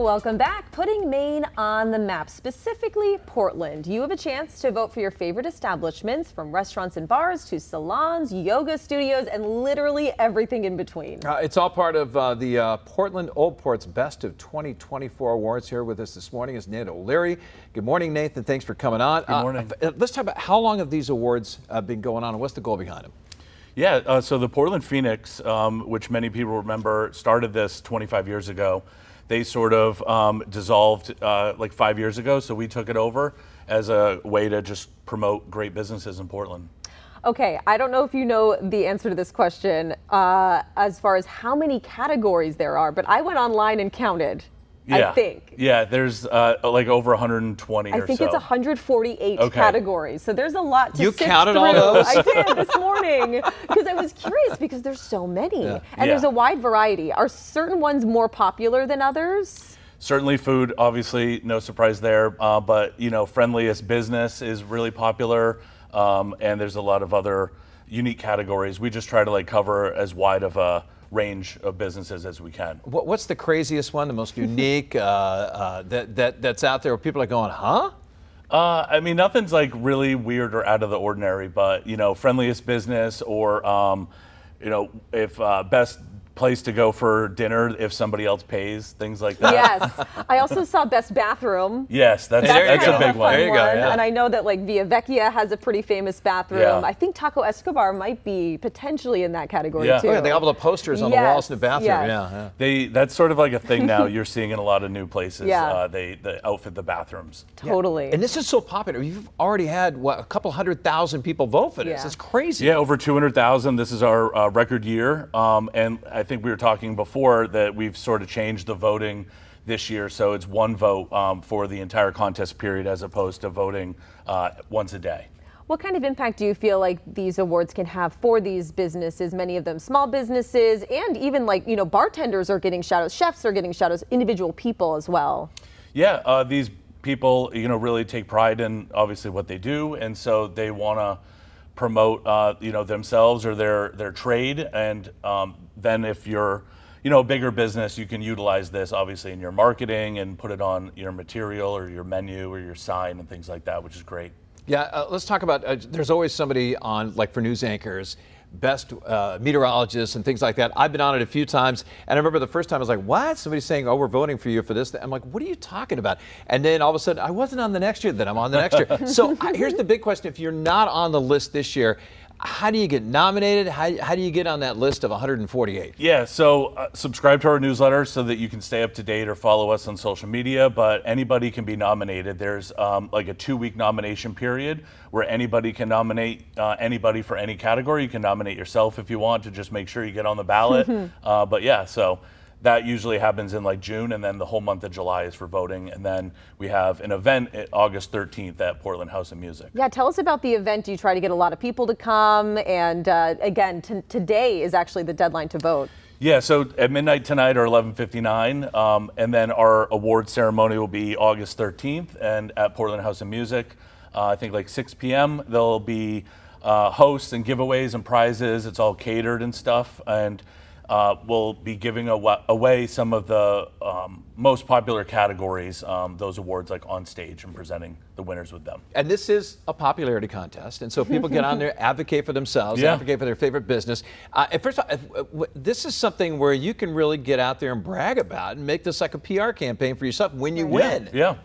welcome back. Putting Maine on the map, specifically Portland. You have a chance to vote for your favorite establishments, from restaurants and bars to salons, yoga studios, and literally everything in between. It's all part of the Portland Old Port's Best of 2024 awards. Here with us this morning is Nathan O'Leary. Good morning, Nathan. Thanks for coming on. Good morning. Let's talk about how long have these awards been going on and what's the goal behind them? Yeah, so the Portland Phoenix, which many people remember, started this 25 years ago. They sort of dissolved like 5 years ago, so we took it over as a way to just promote great businesses in Portland. Okay, I don't know if you know the answer to this question as far as how many categories there are, but I went online and counted. Yeah. I think. Yeah, there's like over 120 or so. I think it's 148 categories. So there's a lot to You sift counted through. all those? I did this morning because I was curious because there's so many. Yeah. And there's a wide variety. Are certain ones more popular than others? Certainly food, obviously, no surprise there. But, you know, friendliest business is really popular. And there's a lot of other unique categories. We just try to like cover as wide of a range of businesses as we can. What's the craziest one, the most unique that's out there where people are going, huh? I mean, nothing's like really weird or out of the ordinary, but, you know, friendliest business or, you know, if best place to go for dinner if somebody else pays, things like that. Yes. I also saw best bathroom. Yes, that's Kind a of big one. fun There you go, yeah. And I know that like Via Vecchia has a pretty famous bathroom. Yeah. I think Taco Escobar might be potentially in that category Yeah. too. Oh, yeah, they have all the posters on the walls in the bathroom. Yes. Yeah. That's sort of like a thing now you're seeing in a lot of new places. Yeah. They outfit the bathrooms. Totally. And this is so popular. You've already had, what, a couple 100,000 people vote for this. Yeah. It's crazy. Yeah, over 200,000. This is our record year. And I think we were talking before that we've sort of changed the voting this year. So it's one vote for the entire contest period as opposed to voting once a day. What kind of impact do you feel like these awards can have for these businesses, many of them small businesses, and even like, you know, bartenders are getting shout outs, chefs are getting shout outs, individual people as well? Yeah, these people, you know, really take pride in obviously what they do. And so they want to promote, you know, themselves or their trade. And then if you're, you know, a bigger business, you can utilize this obviously in your marketing and put it on your material or your menu or your sign and things like that, which is great. Yeah, let's talk about, there's always somebody on, like for news anchors, best meteorologists and things like that. I've been on it a few times, and I remember the first time I was like, what? Somebody's saying, oh, we're voting for you for this. I'm like, what are you talking about? And then all of a sudden, I wasn't on the next year, then I'm on the next year. So here's the big question. If you're not on the list this year, how do you get nominated? How do you get on that list of 148? Yeah, so subscribe to our newsletter so that you can stay up to date or follow us on social media, but anybody can be nominated. There's like a 2-week nomination period where anybody can nominate anybody for any category. You can nominate yourself if you want to just make sure you get on the ballot. But yeah, so that usually happens in like June, and then the whole month of July is for voting. And then we have an event at August 13th at Portland House of Music. Yeah, tell us about the event. Do you try to get a lot of people to come? And again, today is actually the deadline to vote. Yeah, so at midnight tonight or 11:59, and then our award ceremony will be August 13th and at Portland House of Music. I think like 6 p.m. There'll be hosts and giveaways and prizes. It's all catered and stuff. And we'll be giving away some of the most popular categories, those awards like on stage and presenting the winners with them. And this is a popularity contest, and so people get on there, advocate for themselves, advocate for their favorite business. And first of all, this is something where you can really get out there and brag about and make this like a PR campaign for yourself when you win. Yeah,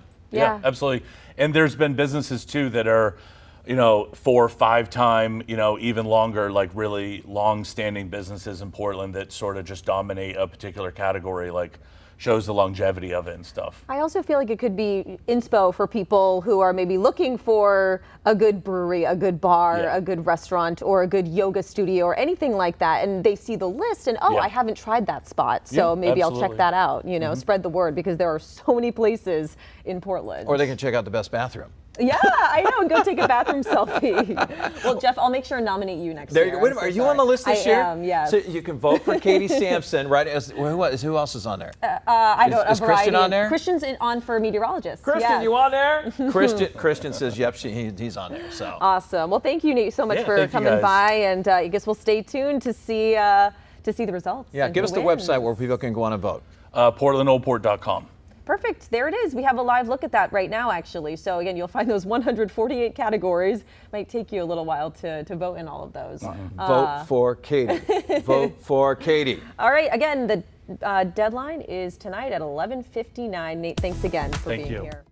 absolutely. And there's been businesses too that are, you know, 4 or 5 time, you know, even longer, like really long-standing businesses in Portland that sort of just dominate a particular category, like shows the longevity of it and stuff. I also feel like it could be inspo for people who are maybe looking for a good brewery, a good bar, a good restaurant, or a good yoga studio or anything like that. And they see the list and, I haven't tried that spot. So maybe I'll check that out, you know, spread the word because there are so many places in Portland. Or they can check out the best bathroom. Yeah, I know, and go take a bathroom selfie. Well, Jeff, I'll make sure and nominate you next year. Wait a minute, are you on the list this year? I am, yes. So you can vote for Katie Sampson, right? Who else is on there? I don't. Is Christian on there? Christian's on for meteorologist. Christian, you on there? Christian says, yep, he's on there. So awesome. Well, thank you, Nate, so much for coming by, and I guess we'll stay tuned to see the results. Yeah, give us the website where people can go on and vote. PortlandOldPort.com. Perfect. There it is. We have a live look at that right now, actually. So again, you'll find those 148 categories. Might take you a little while to vote in all of those. Vote for Katie. Vote for Katie. All right. Again, the deadline is tonight at 11:59. Nate, thanks again for being here.